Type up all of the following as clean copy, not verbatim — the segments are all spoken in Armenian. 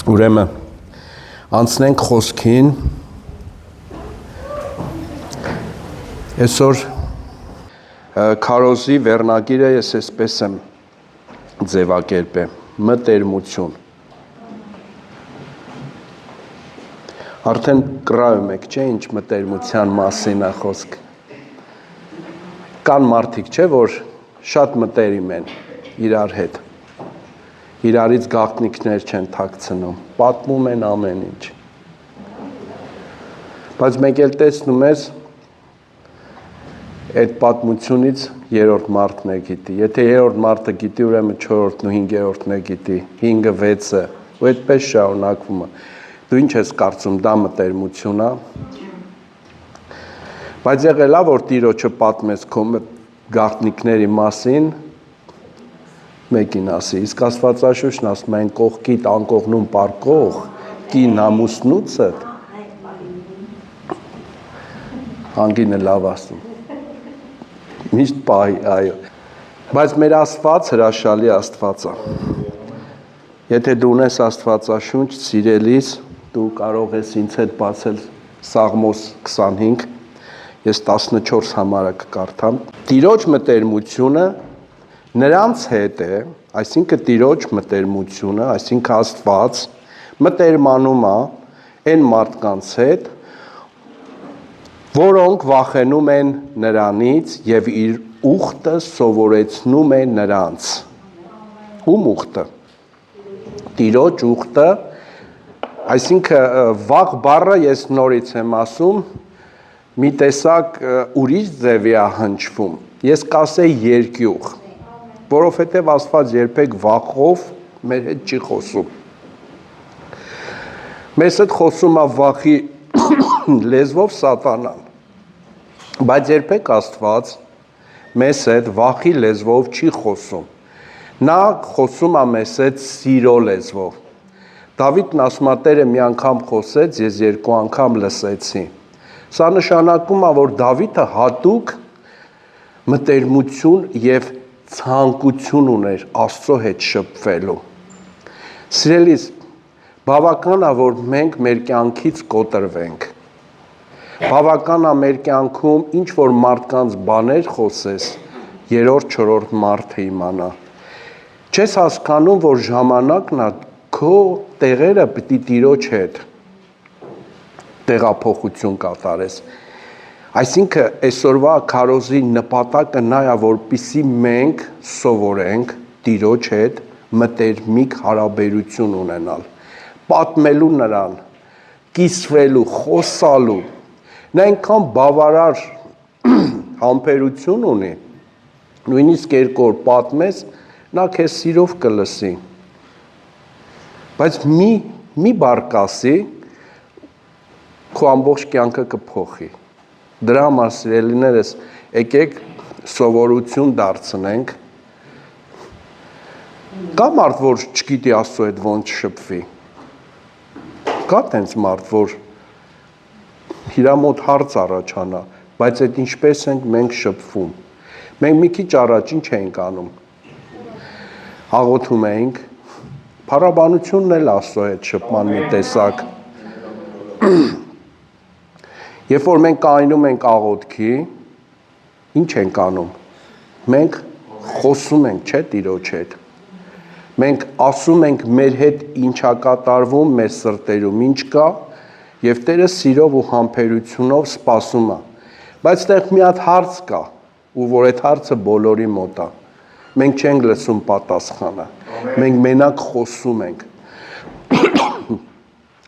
Ուրեմն անցնենք խոսքին այսօր քարոզի վերնագիրը ես այսպես եմ ձևակերպել մտերմություն արդեն կրայում եք չէ ինչ մտերմության մասին է խոսք կան մարդիկ չէ որ շատ մտերիմ են իրար հետ իրարից գաղտնիքներ չեն թաքցնում, պատմում են ամեն ինչ։ Բայց մեկ էլ տեսնում ես, այդ պատմությունից երրորդ մարդն է գիտի։ Եթե երրորդ մարդը գիտի, ուրեմն չորրորդն ու հինգերորդն է գիտի, 5-ը 6-ը, ու այդպես շարունակվում է։ Դու ինչ ես կարծում, դա մտերմություն է։ Բայց եղել է, որ Տիրոջը պատմես քո գաղտնիքների մասին, մեկին ասի, իսկ Աստվածաշունչն ասում է այն կողքիդ անկողնում պարկող կին ամուսնուցդ հանգինը լավ ասում միշտ պահի, այո բայց մեր Աստված հրաշալի Աստված է եթե դու ունես Աստվածաշունչ սիրելիս դու կարող ես ինձ հետ բացել Սաղմոս 25 ես 14 համարը կկարդամ Տիրոջ մտերմությունը Նրանց հետ է, այսինքն Տիրոջ մտերմությունը, այսինքն Աստված մտերմանում է այն մարդկանց հետ, որոնք վախենում են նրանից եւ իր ուխտը սովորեցնում է նրանց։ Ում ուխտը։ Տիրոջ ուխտը, այսինքն վախ բառը ես նորից եմ ասում, մի տեսակ ուրիշ ձև է հնչվում։ Ես կասեի երկյուղ որովհետև Աստված երբեք վախով մեր հետ չի խոսում։ Մեզ հետ խոսում է վախի լեզվով սատանան, բայց երբեք Աստված մեզ հետ վախի լեզվով չի խոսում։ Նա խոսում է մեզ հետ սիրո լեզվով։ Դավիթն ասում է Տերը մի անգամ խոսեց, ես 2 անգամ լսեցի։ Սա նշանակում է, որ Դավիթը հատուկ մտերմություն եւ ցանկություն ուներ Աստծո հետ շփվելու։ Սիրելիս, բավական է, որ մենք մեր կյանքից կոտրվենք։ Բավական է մեր կյանքում ինչ որ մարդկանց բաներ խոսես, 3-րդ, 4-րդ մարդը իմանա։ Չես հասկանում, որ ժամանակն է քո տեղերը պիտի Տիրոջ հետ տեղափոխություն կատարես։ Այսինքն այսօրվա քարոզի նպատակը նա է, որպեսզի մենք սովորենք Տիրոջ հետ մտերմիկ հարաբերություն ունենալ, պատմելու նրան, կիսվելու, խոսալու։ Նա այնքան բավարար համբերություն ունի, նույնիսկ 2 օր պատմես, նա քեզ սիրով կլսի։ Բայց մի բառ կասի, քո ամբողջ կյանքը կփոխի։ Դրա համար սիրելիներս եկեք սովորություն դարձնենք կա մարդ որ չգիտի Աստծո հետ ոնց շփվի կա տենց մարդ որ իր մոտ հարց առաջանա բայց այդ ինչպես ենք մենք շփվում մենք մի քիչ առաջ ինչ էինք անում աղոթում էինք փառաբանությունն էլ Աստծո հետ շփման մի տեսակ Երբ որ մենք կայնում ենք աղոթքի, ինչ ենք անում։ Մենք խոսում ենք, չէ՞ Տիրոջ հետ։ Մենք ասում ենք մեր հետ ինչա կատարվում, մեր սրտերում ինչ կա, եւ Տերը սիրով ու համբերությունով սպասում է։ Բայց այդտեղ մի հատ հարց կա, ու որ այդ հարցը բոլորի մոտ է։ Մենք չենք լսում պատասխանը։ Մենք մենակ խոսում ենք։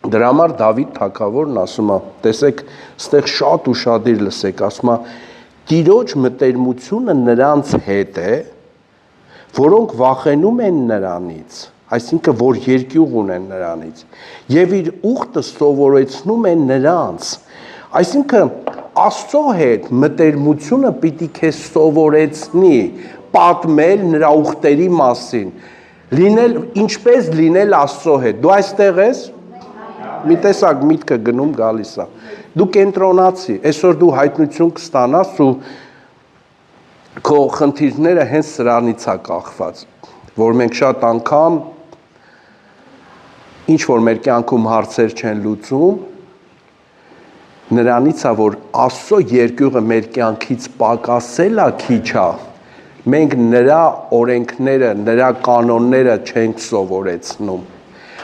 Դրա համար Դավիթ թագավորն ասում է, տեսեք, ստեղ շատ ուշադիր լսեք, ասում է, Տիրոջ մտերմությունը նրանց հետ է, որոնք վախենում են նրանից, այսինքն որ երկյուղ ունեն նրանից, եւ իր ուխտը սովորեցնում են նրանց, այսինքն Աստծո հետ մտերմությունը պիտի քեզ սովորեցնի, պատմել նրա ուխտերի մասին, լինել ինչպես լինել Աստծո հետ, դու այստեղ ես մի տեսակ միտքը գնում գալիս է դու կենտրոնացի այսօր դու հայտնություն կստանաս ու քո խնդիրները հենց սրանից է կախված որ մենք շատ անգամ ինչ որ մեր կյանքում հարցեր չեն լուծում, նրանից է, որ Աստծո երկյուղը մեր կյանքից պակասել է քիչ է, մենք նրա օրենքները, նրա կանոնները չենք սովորեցնում։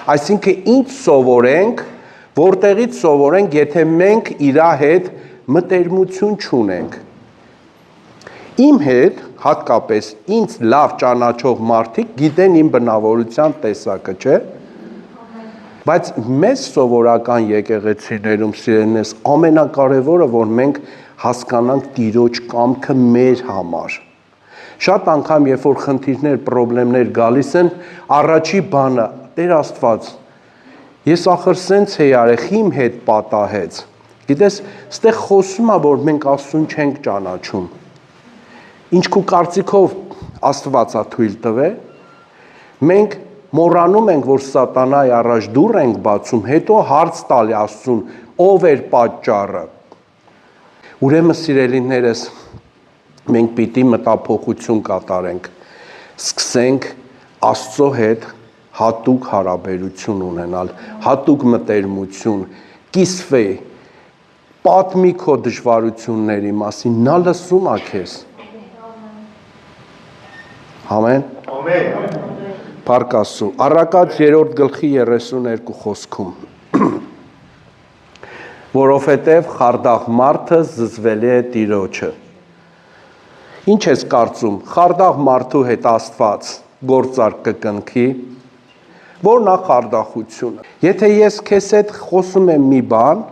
Այսինքն ինչ սովորենք, որտեղից սովորենք, եթե մենք իր հետ մտերմություն չունենք։ Իմ հետ, հատկապես ինձ լավ ճանաչող մարդիկ գիտեն իմ բնավորության տեսակը, չէ՞։ Բայց մեզ սովորական եկեղեցիներում սիրելիներս ամենակարևորը, որ մենք հասկանանք Տիրոջ կամքը մեր համար։ Շատ անգամ, երբ որ խնդիրներ, պրոբլեմներ գալիս են, առաջի բանը, Տեր Աստված, ես ախր սենց էի արել, իմ հետ պատահեց։ Գիտես, ստեղ խոսում է, որ մենք Աստծուն չենք ճանաչում։ Ինչ քու կարծիքով Աստված է թույլ տվել, մենք մոռանում ենք, որ սատանայի առաջ դուռ ենք բացում, հետո հարց տալի Աստծուն, ով էր պատճառը։ Ուրեմն սիրելիներս, մենք պիտի մտափոխություն կատարենք, սկսենք Աստծո հետ հատուկ հարաբերություն ունենալ, հատուկ մտերմություն, կիսվե, պատմի քո դժվարությունների մասին, նա լսում է քեզ։ Ամեն։ Փառք Աստծո։ Առակաց 3:32 խոսքում։ Որովհետև խարդախ մարդը զզվել է Տիրոջը։ Ինչ ես կարծում, խարդախ մարդու հետ Աստված գործարք կկնքի, որն է խարդախությունը։ Եթե ես քեզ հետ խոսում եմ մի բան,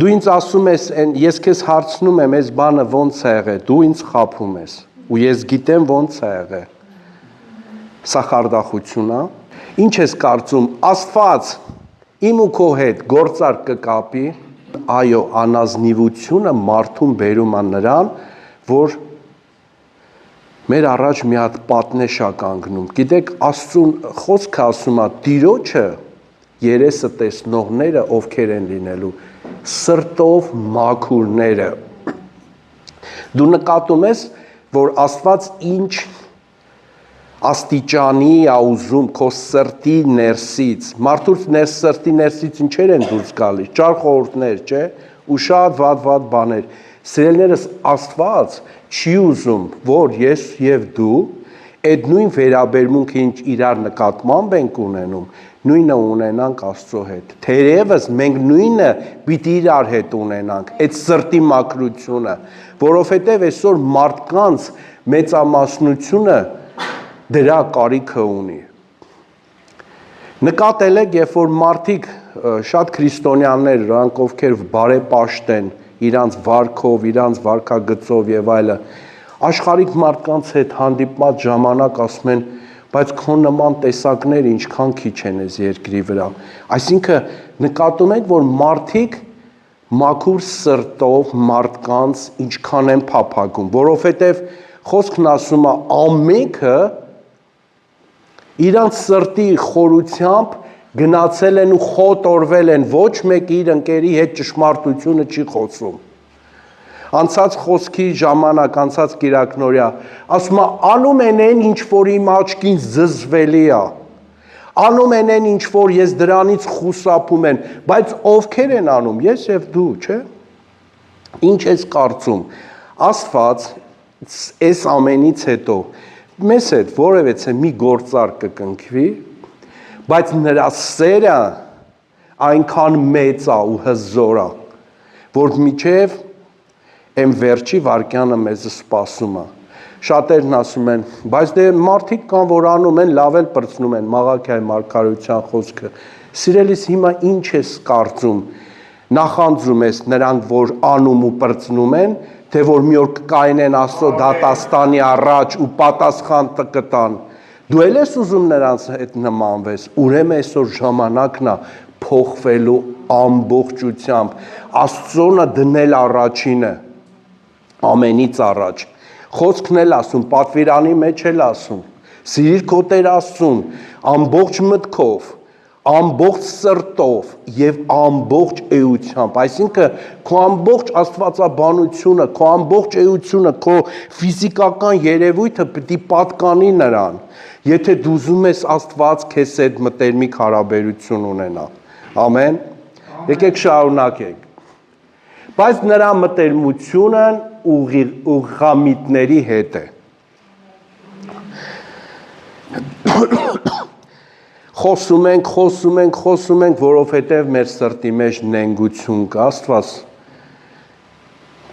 դու ինձ ասում ես, ես քեզ հարցնում եմ, այս բանը ոնց է եղել, դու ինձ խաբում ես, ու ես գիտեմ ոնց է եղել։ Սա խարդախություն է։ Ինչ ես կարծում, Աստված իմ ու քո հետ գործարք կկապի, այո, անազնիվությունը մարդուն բերում է նրան, որ մեր առաջ մի հատ պատնեշ է կանգնում։ Գիտեք, Աստծուն խոսքը ասում է, Տիրոջը երեսը տեսնողները ովքեր են լինելու, սրտով մաքուրները։ Դու նկատում ես, որ Աստված ինչ աստիճանի է ուզում քո սրտի ներսից, մարդուց սրտի ներսից ինչեր են դուրս գալիս, ճար խորհուրդներ, չէ, ու շատ վատ բաներ։ Սիրելիներս, Աստված չի ուզում, որ ես եւ դու այդ նույն վերաբերմունքը ինչ իրար նկատմամբ ենք ունենում, նույնը ունենանք Աստծո հետ։ Թերևս մենք նույնը պիտի իրար հետ ունենանք, այդ սրտի մաքրությունը, որովհետեւ այսօր մարդկանց մեծամասնությունը դրա կարիքը ունի։ Նկատել եք, երբ որ մարդիկ շատ քրիստոնյաներ, նրանք ովքեր բարեպաշտ են, իրանց վարքով, իրանց վարքագծով եւ այլը, աշխարհիկ մարդկանց հետ հանդիպած ժամանակ ասում են, բայց քո նման տեսակներ ինչքան քիչ են այս երկրի վրա։ Այսինքն նկատում եք, որ մարդիկ մաքուր սրտով մարդկանց ինչքան են փափագում, որովհետեւ խոսքն ասում է ամենքը իրանց սրտի խորությամբ գնացել են ու խոտորվել են, ոչ մեկ իր ընկերի հետ ճշմարտությունը չի խոսում։ Անցած խոսքի ժամանակ, անցած կիրակնորյա, ասում է, անում են այն, ինչ որ իմ աչքին զզվելի է, անում են այն, ինչ որ ես դրանից խուսափում եմ, բայց ովքեր են անում, ես եւ դու, չէ՞։ Ինչ ես կարծում, Աստված այս ամենից հետո մեզ հետ որևէ մի գործարք կկնքվի, բայց նրա սերը այնքան մեծ է ու հզոր է, որ մինչև այն վերջի վարկյանը մեզ սպասում է։ Շատերն ասում են, բայց դե մարդիկ կան, որ անում են, լավ էլ պրծնում են, Մաղաքիայի մարգարեության խոսքը։ Սիրելիս, հիմա ինչ ես կարծում, նախանձում ես նրանք, որ անում ու պրծնում են, թե որ մի օր կկայնեն Աստծո դատաստանի առաջ ու պատասխան կտան։ Դու էլ ես ուզում նրանց հետ նմանվես, ուրեմն այսօր ժամանակն է փոխվելու ամբողջությամբ, Աստծոնը դնել առաջինը, ամենից առաջ։ Խոսքն էլ ասում, պատվիրանի մեջ էլ ասում, սիրիր քո Տեր Աստծուն ամբողջ մտքով, ամբողջ սրտով եւ ամբողջ էությամբ, այսինքն քո ամբողջ աստվածաբանությունը, քո ամբողջ էությունը, քո ֆիզիկական երևույթը պետք է պատկանի նրան։ Եթե դու ուզում ես Աստված քեզ հետ մտերմիկ հարաբերություն ունենա։ Ամեն։ Եկեք շարունակենք։ Բայց նրա մտերմությունն ուղղամիտների հետ է։ Խոսում ենք, որովհետև մեր սրտի մեջ նենգություն կա, Աստված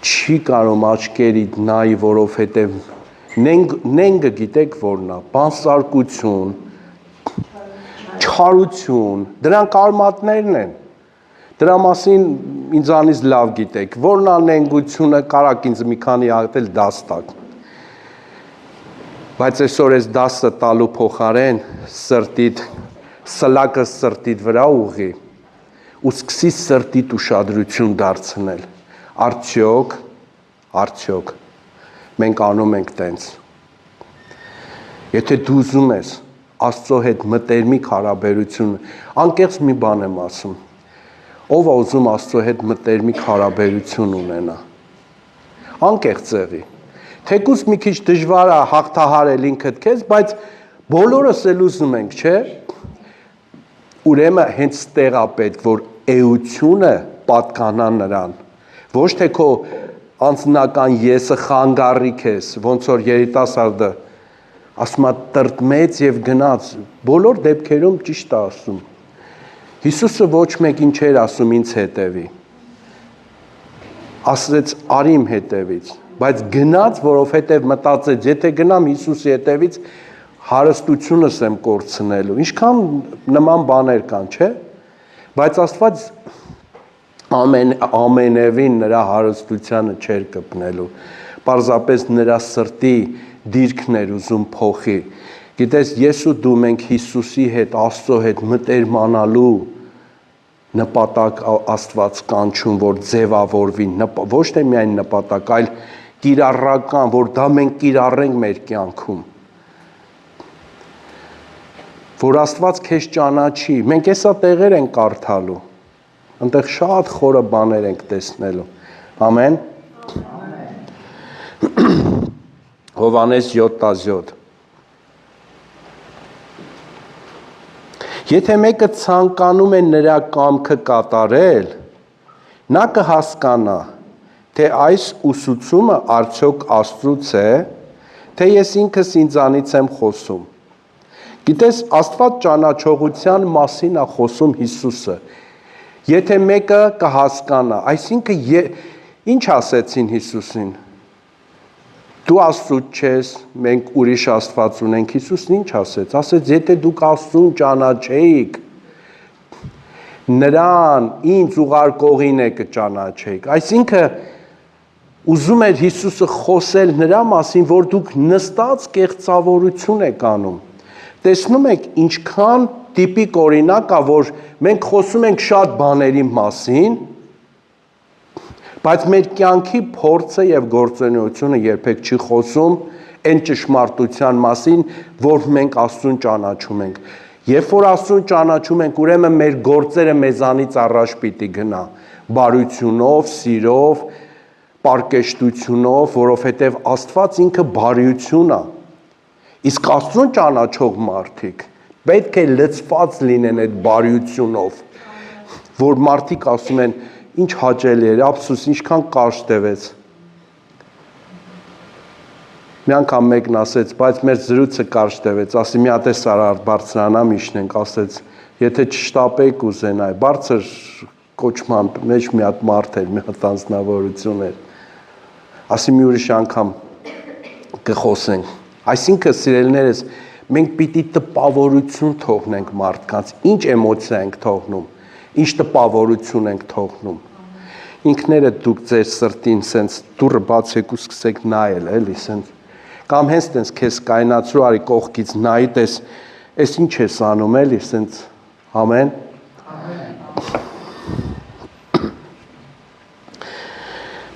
չի կարող աչքերիդ նայի, որովհետև նենգը գիտեք որն է, բանսարկություն, չարություն, դրանք արմատներն են, դրա մասին ինձանից լավ գիտեք, որն է նենգությունը, կարաք ինձ մի քանի հատ էլ դաս տաք, բայց այսօր ես դասը տալու փոխարեն սրտիդ, սլակը սրտիդ վրա ուղի ու սկսի սրտիդ ուշադրություն դարձնել, արդյոք, մենք անում ենք տենց, եթե դու ուզում ես Աստծո հետ մտերմիկ հարաբերություն, անկեղծ մի բան եմ ասում, ով է ուզում Աստծո հետ մտերմիկ հարաբերություն ունենա, անկեղծ եղի, թեկուզ մի քիչ դժվար է հաղթահարել ինքդ քեզ, բայց բոլորս էլ ուզում ենք, չէ, ուրեմն հենց ստեղ է պետք, որ էությունը պատկանա նրան, ոչ թե քո անձնական եսը խանգարի քեզ, ոնց որ երիտասարդը ասում է տրտմեց եւ գնաց, բոլոր դեպքերում ճիշտ է ասում։ Հիսուսը ոչ մեկին չէր ասում ինձ հետևի։ Ասեց արի իմ հետևից, բայց գնաց, որովհետեւ մտածեց, եթե գնամ Հիսուսի հետևից, հարստությունս եմ կորցնելու։ Ինչքան նման բաներ կան, չէ՞։ Բայց Աստված ամենևին նրա հարստությանը չէր կպնելու։ Պարզապես նրա սրտի դիրքն էր ուզում փոխի։ Գիտես, ես ու դու մենք Հիսուսի հետ, Աստծո հետ մտերմանալու նպատակ Աստված կանչում, որ ձևավորվի, ոչ թե միայն նպատակ, այլ կիրառական, որ դա մենք կիրառենք մեր կյանքում։ Որ Աստված քեզ ճանաչի, մենք հեսա տեղեր ենք կարդալու, այնտեղ շատ խորը բաներ ենք տեսնելու, ամեն, Հովանես 7:7 Եթե մեկը ցանկանում է նրա կամքը կատարել, նա կհասկանա, թե այս ուսուցումը արդյոք Աստծուց է, թե ես ինքս ինձանից եմ խոսում։ Գիտես, Աստված ճանաչողության մասին է խոսում Հիսուսը։ Եթե մեկը կհասկանա, այսինքն ինչ ասեցին Հիսուսին։ Դու Աստծուց չես, մենք ուրիշ Աստված ունենք, Հիսուսն ինչ ասեց։ Ասեց, եթե դուք Աստծուն ճանաչեիք, նրան ինձ ուղարկողին է կճանաչեիք։ Այսինքն ուզում էր Հիսուսը խոսել նրա մասին, որ դուք նստած կեղծավորություն եք անում։ Տեսնում եք ինչքան տիպիկ օրինակ է, որ մենք խոսում ենք շատ բաների մասին, բայց մեր կյանքի փորձը եւ գործունեությունը երբեք չի խոսում այն ճշմարտության մասին, որ մենք Աստծուն ճանաչում ենք։ Երբ որ Աստծուն ճանաչում ենք, ուրեմն մեր գործերը մեզանից առաջ պիտի գնա, բարությունով, սիրով, պարկեշտությունով, որովհետեւ Աստված ինքը բարություն է։ Իսկ Աստծուն ճանաչող մարդիկ պետք է լցված լինեն այդ բարությունով, որ մարդիկ ասում են, ինչ հաճելի էր, ափսոս, ինչքան կարճ տևեց։ Մի անգամ մեկն ասեց, բայց մեր զրույցը կարճ տևեց, ասի մի հատ է Սարար բարձրանամ իշնենք, ասեց, եթե չշտապեիք ուզենայի, բարձր կոչման մեջ մի հատ մարդ էր, մի հատ անձնավորություն էր։ Ասի մի ուրիշ անգամ կխոսենք։ Այսինքն, սիրելիներս, մենք պիտի տպավորություն թողնենք մարդկանց, ինչ էմոցիա ենք թողնում, ինչ տպավորություն ենք թողնում։ Ինքներդ դուք ձեր սրտին սենց դուռը բացեք ու սկսեք նայել, էլի սենց։ Կամ հենց տենց քեզ կայնացրու արի կողքից նայի, տես, ես ինչ ես անում, էլի սենց, ամեն։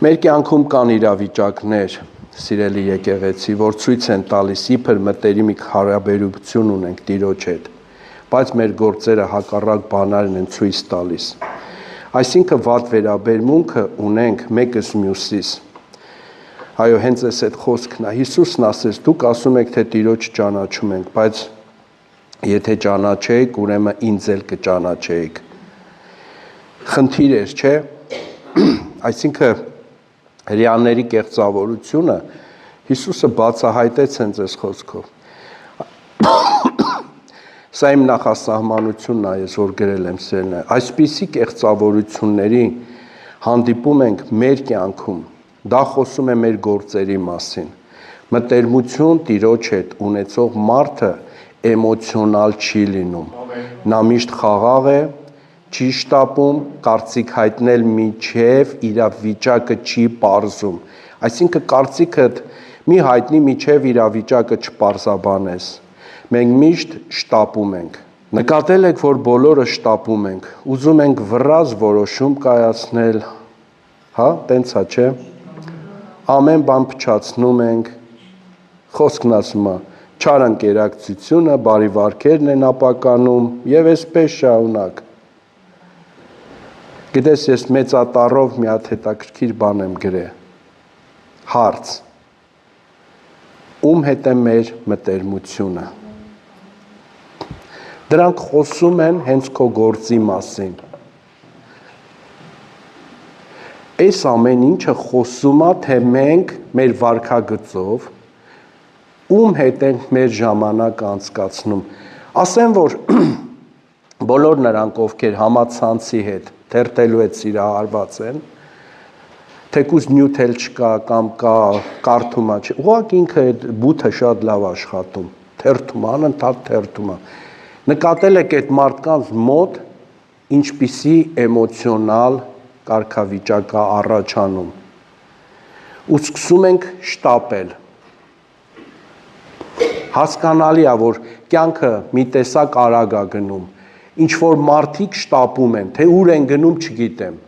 Մեր կյանքում կան իրավիճակներ, սիրելի եկեղեցի, որ ցույց են տալիս, իբր մտերմիկ հարաբերություն ունենք Տիրոջ հետ, բայց մեր գործերը հակառակ բաներն են ցույց տալիս։ Այսինքն վատ վերաբերմունքը ունենք մեկս մյուսիս։ Այո, հենց էս այդ խոսքն է։ Հիսուսն ասեց, դուք ասում եք, թե Տիրոջ ճանաչում ենք, բայց եթե ճանաչեիք, ուրեմն ինձ էլ կճանաչեիք։ Խնդիր էր, չէ՞։ Այսինքն հрьяաների կեղծավորությունը Հիսուսը բացահայտեց հենց այս խոսքով։ Սա իմ նախասահմանությունն է, ես որ գրել եմ սերն է։ Այսպիսի կեղծավորությունների հանդիպում ենք մեր կյանքում։ Դա խոսում է մեր գործերի մասին։ Մտերմություն Տիրոջ հետ ունեցող մարդը էմոցիոնալ չի լինում։ Նա միշտ խաղաղ է, չի շտապում, կարծիք հայտնել միջև իրավիճակը չի պարզում։ Այսինքն կարծիքդ մի հայտնի միջև իրավիճակը չպարզաբանես։ Մենք միշտ շտապում ենք։ Նկատել եք, որ բոլորը շտապում ենք, ուզում ենք վռազ որոշում կայացնել, հա, տենց է, չէ՞։ Ամեն բան փչացնում ենք, խոսքն ասում է, չար ընկերակցությունը, բարի վարքերն են ապականում եւ այսպես շարունակ։ Գիտես, ես մեծատառով մի հատ հետաքրքիր բան եմ գրել։ Հարց. ում հետ է մեր մտերմությունը։ Դրանք խոսում են հենց քո գործի մասին։ Այս ամեն ինչը խոսում է, թե մենք մեր վարքագծով ում հետ ենք մեր ժամանակ անցկացնում։ Ասեմ, որ բոլոր նրանք, ովքեր համացանցի հետ թերթելու հետ սիրահարված են, թեկուզ նյութ էլ չկա կամ կա կարդում է, ուղղակի ինքը այդ բութը շատ լավ աշխատում, թերթում, անընդհատ թերթում է։ Նկատել եք այդ մարդկանց մոտ ինչպիսի էմոցիոնալ կարգավիճակ է առաջանում։ Ու սկսում ենք շտապել։ Հասկանալի է, որ կյանքը մի տեսակ արագ է գնում։ Ինչ որ մարդիկ շտապում են, թե ուր են գնում, չգիտեմ։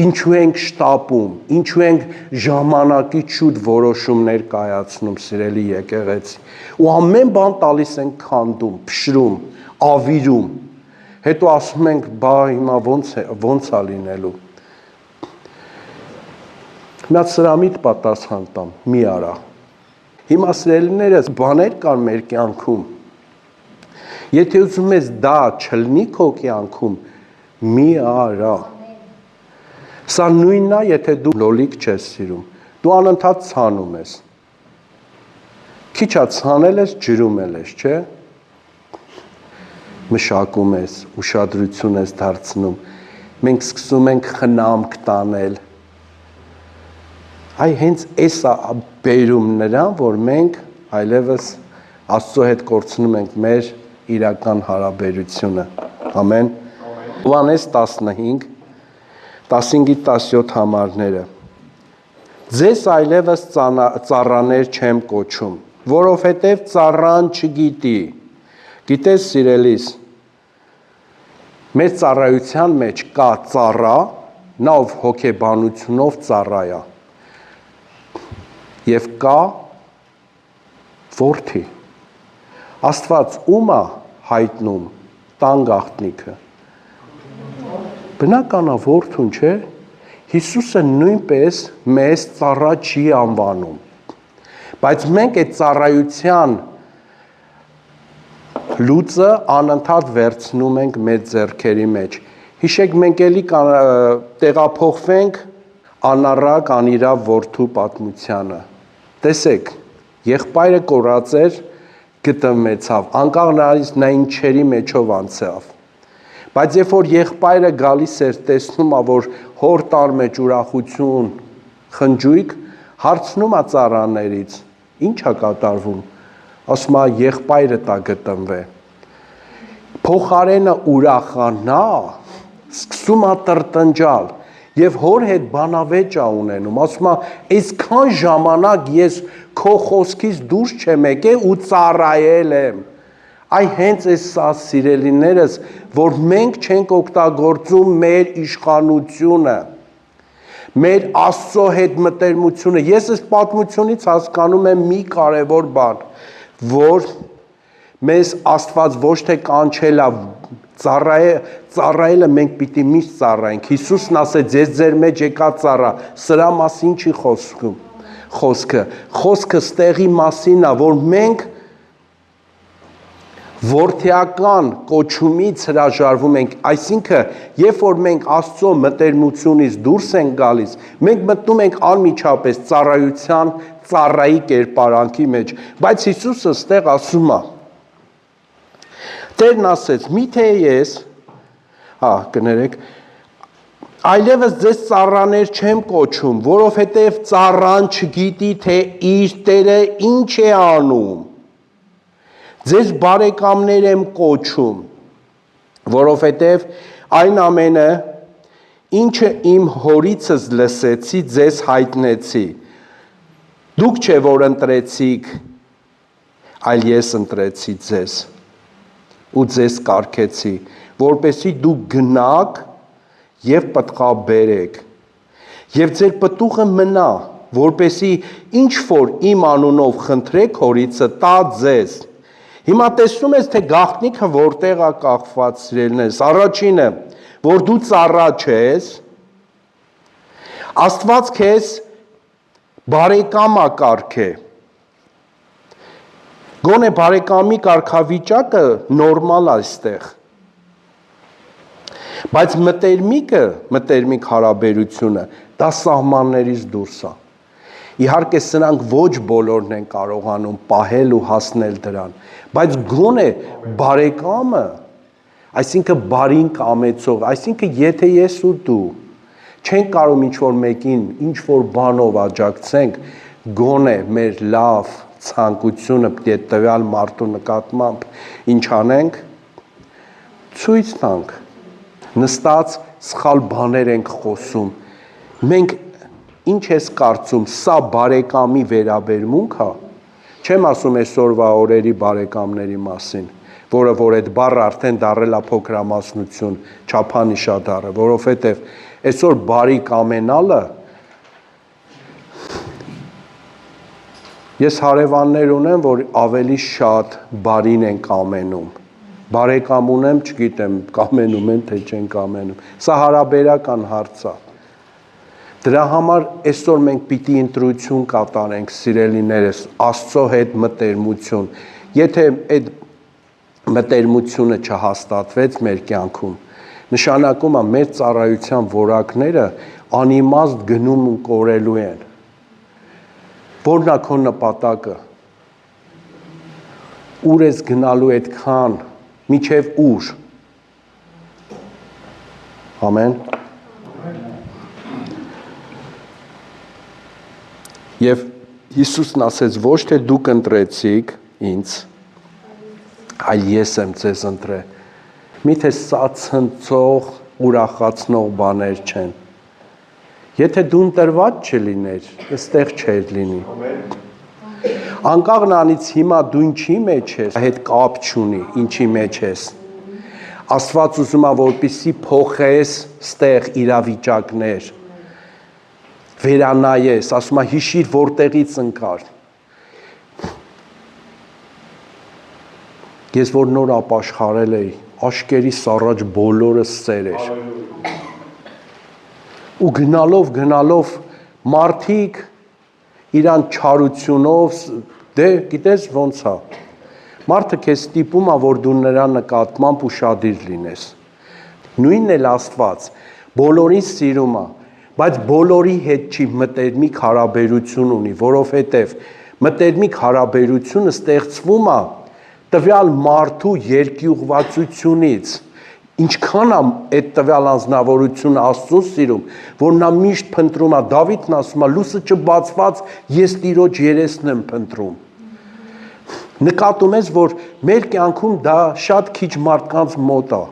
Ինչու ենք շտապում, ինչու ենք ժամանակից շուտ որոշումներ կայացնում, սիրելի եկեղեցի։ Ու ամեն բան տալիս ենք քանդում, փշրում, ավիրում։ Հետո ասում ենք, բա հիմա ոնց է լինելու։ Նա սրամիտ պատասխան տամ, մի արա։ Հիմա սիրելիներս, բաներ կան մեր կյանքում։ Եթե ուզում ես դա չլինի քո կյանքում, մի արա։ Սա նույնն է, եթե դու լոլիկ չես սիրում, դու անընդհատ ցանում ես։ Քիչ է ցանել ես, ջրում ես, չէ՞։ Մշակում ես, ուշադրություն ես դարձնում։ Մենք սկսում ենք խնամք տանել։ Այ հենց էս է բերում նրան, որ մենք այլևս Աստծո հետ կորցնում ենք մեր իրական հարաբերությունը։ Ամեն։ Հովհաննես 15-17 համարները։ Ձեզ այլևս ծառաներ չեմ կոչում, որովհետև ծառան չգիտի։ Գիտես, սիրելիս, մեր ծառայության մեջ կա ծառա, նա ով հոգեբանությունով ծառա է։ Եվ կա որդի։ Աստված ում է հայտնում տան գաղտնիքը։ Բնական է որդուն, չէ՞։ Հիսուսը նույնպես մեզ ծառա չի անվանում։ Բայց մենք այդ ծառայության լուծը անընդհատ վերցնում ենք մեր ձեռքերի մեջ։ Հիշեք, մենք էլի տեղափոխվենք անառակ անիրավ որդու պատմությանը։ Տեսեք, եղբայրը կորած էր, գտնվեցավ, անկախ նրանից նա ինչերի մեջով անցավ։ Բայց երբ որ եղբայրը գալիս էր, տեսնում է, որ հոր տան մեջ ուրախություն, խնջույք, հարցնում է ծառաներից, ինչ է կատարվում։ Ասում է, եղբայրը տա գտնվե։ Փոխարենը ուրախանա, սկսում է տրտնջալ եւ հոր հետ բանավեճ է ունենում, ասում է, այսքան ժամանակ ես քո խոսքից դուրս չեմ եկել ու ծառայել եմ։ Այ հենց այս սա սիրելիներս, որ մենք չենք օգտագործում մեր իշխանությունը, մեր Աստծո հետ մտերմությունը։ Ես այս պատմությունից հասկանում եմ մի կարևոր բան, որ մեզ Աստված ոչ թե կանչել է ծառայելը, մենք պիտի միշտ ծառայենք։ Հիսուսն ասեց, ես ձեր մեջ եկա ծառա, սրա մասին չի խոսքում։ Խոսքը ստեղի մասին է, որ մենք որդիական կոչումից հրաժարվում ենք, այսինքն, երբ որ մենք Աստծո մտերմությունից դուրս ենք գալիս, մենք մտնում ենք անմիջապես ծառայության, ծառայի կերպարանքի մեջ, բայց Հիսուսը ստեղ ասում է, Տերն ասեց, միթե ես, կներեք, այլևս ձեզ ծառաներ չեմ կոչում, որովհետև ծառան չգիտի, թե իր տերը ինչ է անում, ձեզ բարեկամներ եմ կոչում, որովհետև այն ամենը, ինչը իմ հորիցս լսեցի, ձեզ հայտնեցի, դուք չէ, որ ընտրեցիք, այլ ես ընտրեցի ձեզ, ու ձեզ կարգեցի, որպեսզի դուք գնաք և պտղաբերեք, և ձեր պտուղը մնա, որպեսզի ինչ որ իմ անունով խնդրեք հորիցը տա ձեզ, Հիմա տեսնում ես, թե գաղտնիքը որտեղ է կախված, սիրելիներս, առաջինը, որ դու ծառա չես, Աստված քեզ բարեկամ է կարգե, գոնե բարեկամի կարգավիճակը նորմալ է այստեղ, բայց մտերմիկ հարաբերությունը, դա սահմաններից դուրս է, իհարկե սրանք ոչ բոլորն են կարողանում պահել ու հասնել դրան, բայց գոնե բարեկամը, այսինքն բարին կամեցող, այսինքն եթե ես ու դու չենք կարող ինչ-որ մեկին, ինչ-որ բանով աջակցենք, գոնե մեր լավ ցանկությունը պետք է տվյալ մարդու նկատմամբ ինչ անենք, ցույց տանք, նստած սխալ բաներ ենք խոսում, մենք ինչ ես կարծում, սա բարեկամի վերաբերմունք է, չեմ ասում այսօրվա օրերի բարեկամների մասին, որը որ այդ բառը արդեն դառել է փոքրամասնություն, չափանիշ է դառը, որովհետև այսօր բարի կամենալը ես հարևաններ ունեմ, որ ավելի շատ բարին են կամենում, բարեկամ ունեմ, չգիտեմ, կամենում են, թե չեն կամենում, սա հարաբերական հարց է, դրա համար այսօր մենք պիտի ընտրություն կատարենք, սիրելիներս, Աստծո հետ մտերմություն, եթե այդ մտերմությունը չհաստատվեց մեր կյանքում, նշանակում է մեր ծառայության որակները անիմաստ գնում ու կորելու են, որն է քո նպատակը, ուր ես գնալու այդքան, միջև ուր, ամեն, Եվ Հիսուսն ասեց, ոչ թե դուք ընտրեցիք ինձ, այլ ես եմ ձեզ ընտրել, միթե սա ցնցող, ուրախացնող բաներ չեն, եթե դու ընտրված չլիներ, այստեղ չէր լինի, անկախ նրանից հիմա դու ինչի մեջ ես, հետ կապ չունի, ինչի մեջ ես, Աստված ուզում է, որպեսզի փոխես ստեղ իրավիճակներ, վերանայես, ասում է հիշիր որտեղից ընկար, ես որ նոր ապաշխարել էի, աշկերիս առաջ բոլորը սեր էր, ու գնալով մարդիկ իրան չարությունով, դե գիտես ոնց է, մարդը քեզ ստիպում է, որ դու նրա նկատմամբ ուշադիր լինես, նույնն էլ Աստված, բոլորին սիրում է, բայց բոլորի հետ չի մտերմիկ հարաբերություն ունի, որովհետև մտերմիկ հարաբերությունը ստեղծվում է տվյալ մարդու երկյուղվածությունից, ինչքան է այդ տվյալ անձնավորությունը Աստծուն սիրում, որ նա միշտ փնտրում է, Դավիթն ասում է, լույսը չբացված, ես Տիրոջ երեսն եմ փնտրում, նկատում ես, որ մեր կյանքում դա շատ քիչ մարդկանց մոտ է,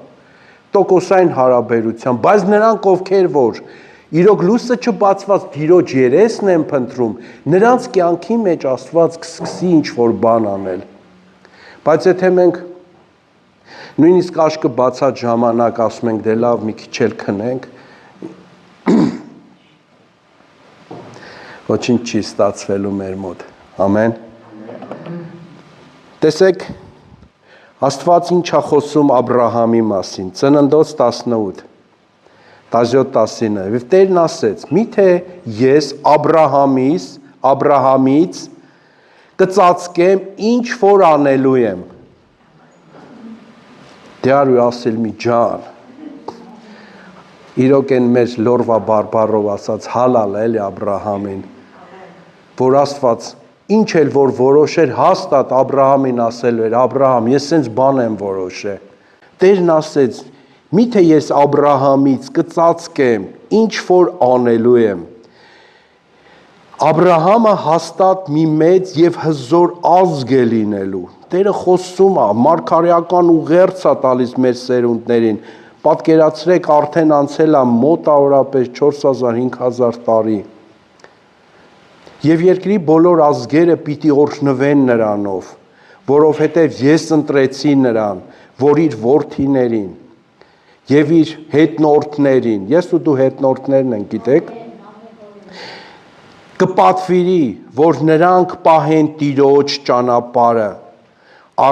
տոկոսային հարաբերության, բայց նրանք ովքեր որ իրոք լույսը չբացված Տիրոջ երեսն են փնտրում, նրանց կյանքի մեջ Աստված կսկսի ինչ-որ բան անել, բայց եթե մենք նույնիսկ աշկը բացած ժամանակ ասում ենք դե լավ մի քիչ էլ քնենք, ոչինչ չի ստացվելու մեր մոտ, ամեն, տեսեք, Աստված ինչ է խոսում Աբրահամի մասին, Ծննդոց 18, 17-19, և Տերն ասեց, միթե ես Աբրահամիս Աբրահամից կծածկեմ, ինչ որ անելու եմ։ Դյար ու ասել մի ջան, իրոք են մեր լորվա բարբարով ասած հալալ էլի Աբրահամին, որ Աստված ինչ էլ որ որոշեր, հաստատ Աբրահամին ասել էր, Աբրահամ, ես սենց բան եմ որոշե։ Տերն ասեց, միթե ես Աբրահամից կծածկեմ, ինչ որ անելու եմ։ Աբրահամը հաստատ մի մեծ եւ հզոր ազգ է լինելու։ Տերը խոսում է, մարգարեական ուղերձ է տալիս մեր սերունդներին։ Պատկերացրեք, արդեն անցել է մոտավորապես 4000-5000 տարի։ Եվ երկրի բոլոր ազգերը պիտի օրհնվեն նրանով, որովհետև ես ընտրեցի նրան, որ իր որդիներին եւ իր հետնորդներին, ես ու դու հետնորդներն են, գիտեք, կպատվիրի, որ նրանք պահեն Տիրոջ ճանապարհը,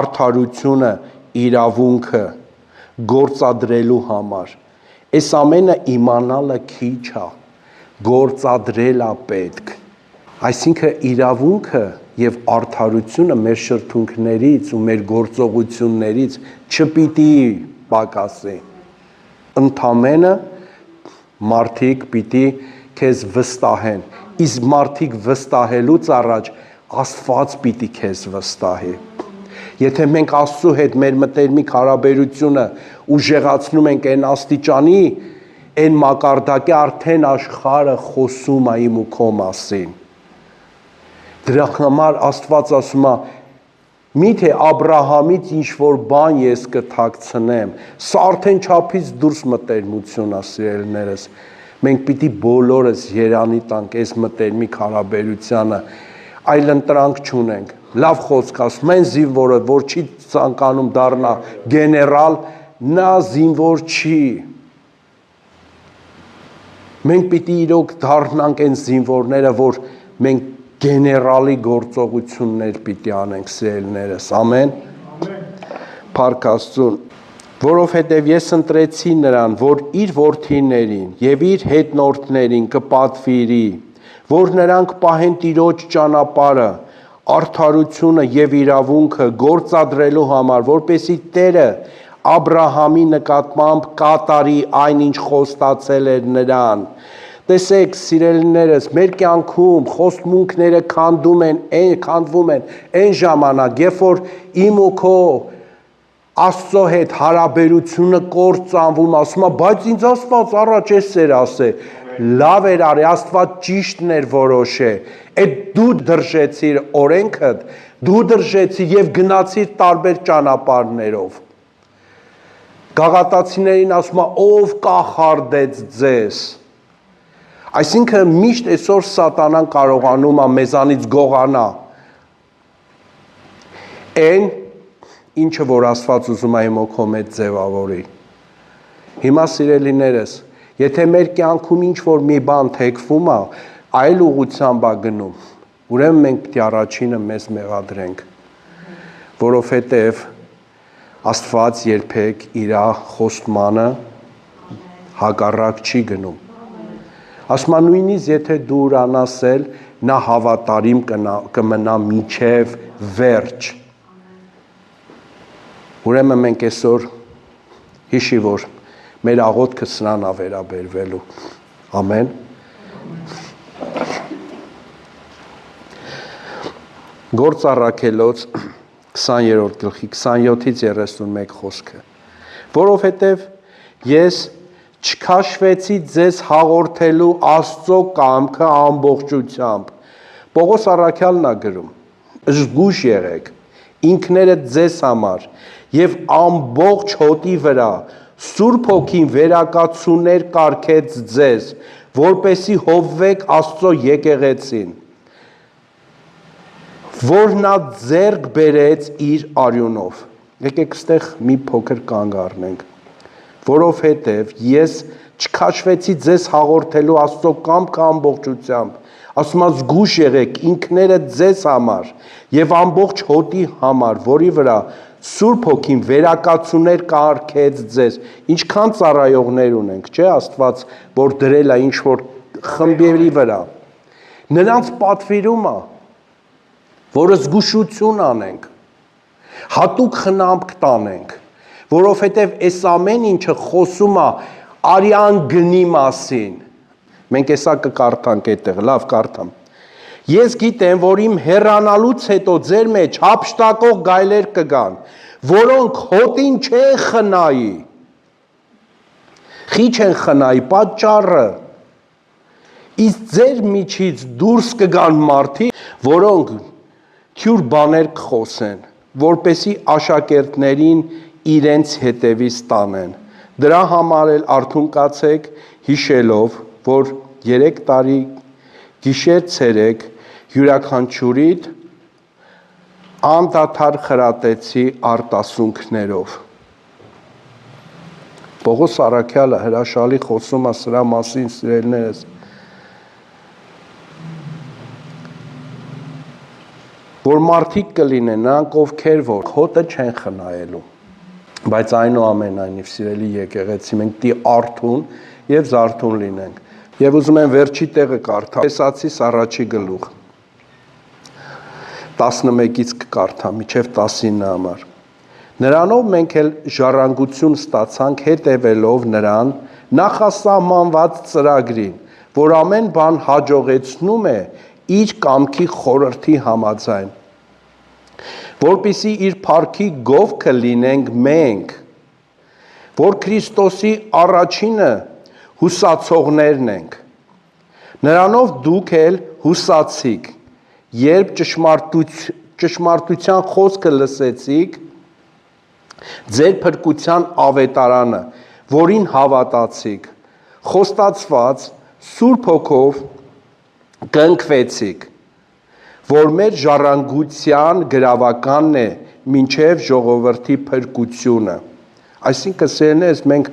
արդարությունը, իրավունքը գործադրելու համար։ Այս ամենը իմանալը քիչ է, գործադրել է պետք։ Այսինքն իրավունքը եւ արդարությունը մեր շրթունքներից ու մեր գործողություններից չպիտի պակասի։ Ընդամենը մարդիկ պիտի քեզ վստահեն, իսկ մարդիկ վստահելուց առաջ Աստված պիտի քեզ վստահի։ Եթե մենք Աստծո հետ մեր մտերմիկ հարաբերությունը ուժեղացնում ենք այն աստիճանի, այն մակարդակի, արդեն աշխարհը խոսում է իմ ու քո մասին։ Դրա համար Աստված ասում է, միթե Աբրահամից ինչ որ բան ես կթաքցնեմ, սա արդեն չափից դուրս մտերմություն է, սիրելիներս։ Մենք պիտի բոլորս երանի տանք այս մտերմիկ հարաբերությանը, այլ ընտրանք չունենք։ Լավ խոսք ասում, այն զինվորը, որ չի ցանկանում դառնա գեներալ, նա զինվոր չի։ Մենք պիտի իրոք դառնանք այն զինվորները, որ մենք գեներալի գործողություններ պիտի անենք, սիրելիներս, ամեն։ Փառք Աստծուն, որովհետև ես ընտրեցի նրան, որ իր որդիներին եւ իր հետնորդներին կպատվիրի, որ նրանք պահեն Տիրոջ ճանապարհը, արդարությունը եւ իրավունքը գործադրելու համար, որպեսզի Տերը Աբրահամի նկատմամբ կատարի այն, ինչ խոստացել էր նրան։ Տեսեք, սիրելիներս, մեր կյանքում խոստմունքները քանդվում են այն ժամանակ, երբ որ իմ ու քո Աստծո հետ հարաբերությունը կործանվում, ասում է, բայց ինձ Աստված առաջ էս էր ասել, լավ էր արի, Աստված ճիշտն էր որոշե, այդ դու դրժեցիր օրենքդ, դու դրժեցիր եւ գնացիր տարբեր ճանապարհներով։ Գաղատացիներին ասում է, ով կախարդեց ձեզ։ Այսինքն միշտ այսօր սատանան կարողանում է մեզանից գողանա այն, ինչը որ Աստված ուզում է իմ օքո մեջ ձևավորի։ Հիմա սիրելիներս, եթե մեր կյանքում ինչ որ մի բան թեքվում է, այլ ուղղությամբ է գնում, ուրեմն մենք պետք է առաջինը մեզ մեղադրենք, որովհետև Աստված երբեք իր խոստմանը հակառակ չի գնում։ Ասում է նույնիսկ եթե դու ուրանաս էլ, նա հավատարիմ կմնա մինչև վերջ։ Ուրեմն մենք այսօր հիշի, որ մեր աղոթքը սրան է վերաբերվելու։ Ամեն։ Գործ առաքելոց 20-րդ գլխի 27-ից 31 խոսքը։ Որովհետև ես չքաշվեցի ձեզ հաղորդելու Աստծո կամքը ամբողջությամբ։ Պողոս առաքյալն է գրում. զգույշ եղեք ինքներդ ձեզ համար եւ ամբողջ հոտի վրա Սուրբ Հոգին վերակացուներ կարգեց ձեզ, որպեսի հովվեք Աստծո եկեղեցին, որ նա ձեռք բերեց իր արյունով։ Եկեք ստեղ մի փոքր կանգ առնենք, որովհետև ես չքաշվեցի ձեզ հաղորդելու Աստծո կամքը ամբողջությամբ, ասում է զգույշ եղեք ինքներդ ձեզ համար եւ ամբողջ հոտի համար, որի վրա Սուրբ Հոգին վերակացուներ կարգեց ձեզ։ Ինչքան ծառայողներ ունենք, չէ՞ Աստված, որ դրել է ինչ որ խմբերի վրա։ նրանց պատվիրում է, որ զգուշություն անենք, հատուկ խնամք տանենք, որովհետև այս ամեն ինչը խոսում է արյան գնի մասին։ Մենք հեսա կկարդանք այդտեղ, լավ կարդամ։ Ես գիտեմ, որ իմ հեռանալուց հետո ձեր մեջ հափշտակող գայլեր կգան, որոնք հոտին չեն խնայի։ Խի չեն խնայի պատճառը։ Իսկ ձեր միջից դուրս կգան մարդիկ, որոնք թյուր բաներ կխոսեն, որպեսի աշակերտներին իրենց հետևից տանեն։ Դրա համար էլ արթուն կացեք, հիշելով, որ 3 տարի գիշեր ցերեկ յուրաքանչյուրիդ անդադար խրատեցի արտասունքներով։ Պողոս Առաքյալը հրաշալի խոսում է սրա մասին, սիրելիներս, որ մարդիկ կլինեն, նրանք ովքեր որ հոտը չեն խնայելու, բայց այնուամենայնիվ սիրելի եկեղեցի, մենք դի արթուն եւ զարթուն լինենք։ Եվ ուզում եմ վերջի տեղը կարդամ, Էսացիս առաջի գլուխ 11-ից կկարդամ, մինչև 19 համար։ Նրանով մենք էլ ժառանգություն ստացանք հետևելով նրան նախասահմանված ծրագրին, որ ամեն բան հաջողեցնում է իր կամքի խորհրդի համաձայն, որպեսզի իր փառքի գովքը լինենք մենք, որ Քրիստոսի առաջինը հուսացողներն ենք։ Նրանով դուք էլ հուսացիք, երբ ճշմարտության խոսքը լսեցիք, ձեր փրկության ավետարանը, որին հավատացիք, խոստացված Սուրբ Հոգով կընկվեցիք, որ մեր ժառանգության գրավականն է մինչև ժողովրդի փրկությունը։ Այսինքն սերներս մենք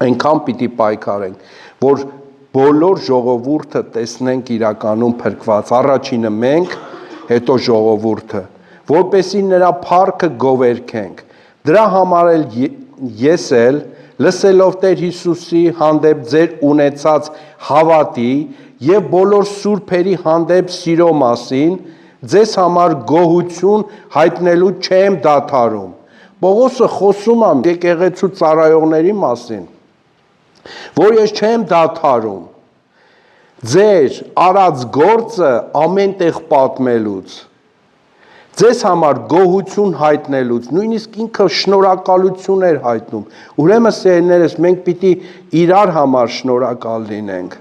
այնքան պիտի պայքարենք, որ բոլոր ժողովուրդը տեսնենք իրականում փրկված, առաջինը մենք, հետո ժողովուրդը, որպեսզի նրա փառքը գովերքենք։ Դրա համար էլ ես էլ լսելով Տեր Հիսուսի հանդեպ ձեր ունեցած հավատի եւ բոլոր սուրբերի հանդեպ սիրո մասին ձեզ համար գոհություն հայտնելու չեմ դադարում։ Պողոսը խոսում է եկեղեցու ծառայողների մասին, որ ես չեմ դադարում ձեր արած գործը ամեն տեղ պատմելուց, ձեզ համար գոհություն հայտնելուց, նույնիսկ ինքը շնորհակալություն էր հայտնում։ Ուրեմն սերներս մենք պիտի իրար համար շնորհակալ լինենք,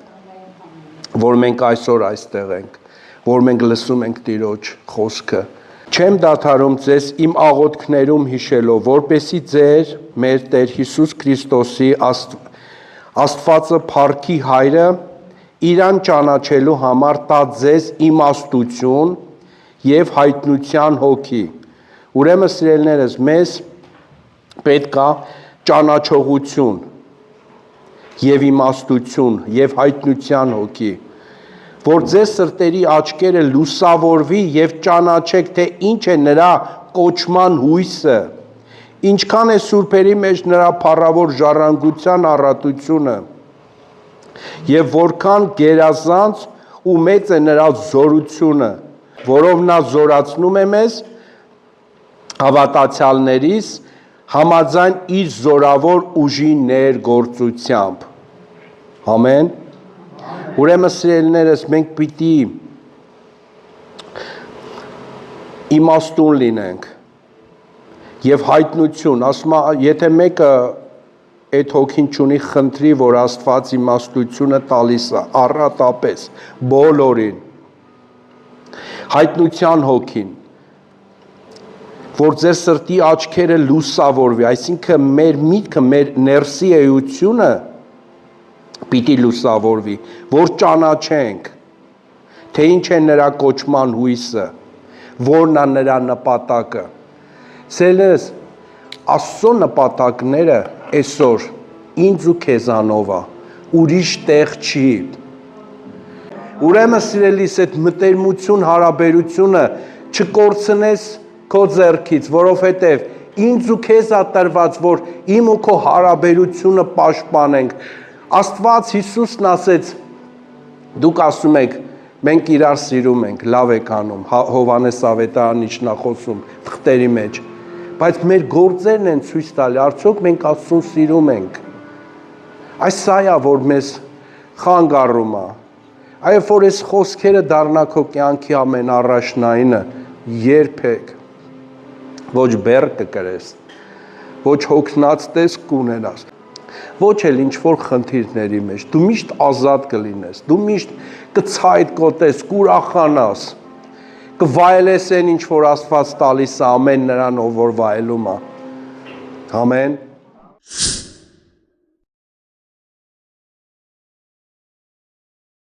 որ մենք այսօր այստեղ ենք, որ մենք լսում ենք Տիրոջ խոսքը։ Չեմ դադարում ձեզ իմ աղոթքներում հիշելով, որպեսզի ձեր մեր Տեր Հիսուս Քրիստոսի Աստվածը փառքի Հայրը իրան ճանաչելու համար տա ձեզ իմաստություն եւ հայտնության հոգի։ Ուրեմն սիրելիներս, մեզ պետք է ճանաչողություն եւ իմաստություն եւ հայտնության հոգի, որ ձեզ սրտերի աչքերը լուսավորվի եւ ճանաչեք, թե ինչ է նրա կոչման հույսը, ինչքան է սուրբերի մեջ նրա փառավոր ժառանգության առատությունը եւ որքան գերազանց ու մեծ է նրա զորությունը, որով նա զորացնում է մեզ հավատացյալներիս համաձայն իր զորավոր ուժի ներգործությամբ։ Ամեն։ Ուրեմն սիրելիներս, մենք պիտի իմաստուն լինենք եւ հայտնություն, ասում է, եթե մեկը այդ հոգին չունի, խնդրի, որ Աստված իմաստությունը տալիս է առատապես բոլորին, հայտնության հոգին, որ ձեր սրտի աչքերը լուսավորվի, այսինքն մեր միտքը, մեր ներսի էությունը պիտի լուսավորվի, որ ճանաչենք, թե ինչ է նրա կոչման հույսը, որն է նրա նպատակը։ Սերելիս, Աստծո նպատակները այսօր ինձ ու քեզանով է, ուրիշ տեղ չի։ Ուրեմն սիրելիս, այդ մտերմություն հարաբերությունը չկորցնես քո ձեռքից, որովհետև ինձ ու քեզ է տրված, որ իմ ու քո հարաբերությունը պաշտպանենք։ Աստված Հիսուսն ասեց, դուք ասում եք, Մենք իրար սիրում ենք, լավ եք անում, Հովհաննես Ավետարանիչն է խոսում թղթերի մեջ, բայց մեր գործերն են ցույց տալի, արդյոք մենք Աստծուն սիրում ենք։ Այս սա է, որ մեզ խանգարում է։ Այո, որ այս խոսքերը դառնա քո կյանքի ամենառաջնայինը, երբեք ոչ բեռ կկրես, ոչ հոգնած տեսք կունենաս, ոչ էլ ինչ-որ խնդիրների մեջ, դու միշտ ազատ կլինես, դու միշտ կցայտկոտես, կուրախանաս, կվայելես այն ինչ որ Աստված տալիս է ամեն նրան, ով որ վայելում է։ Ամեն։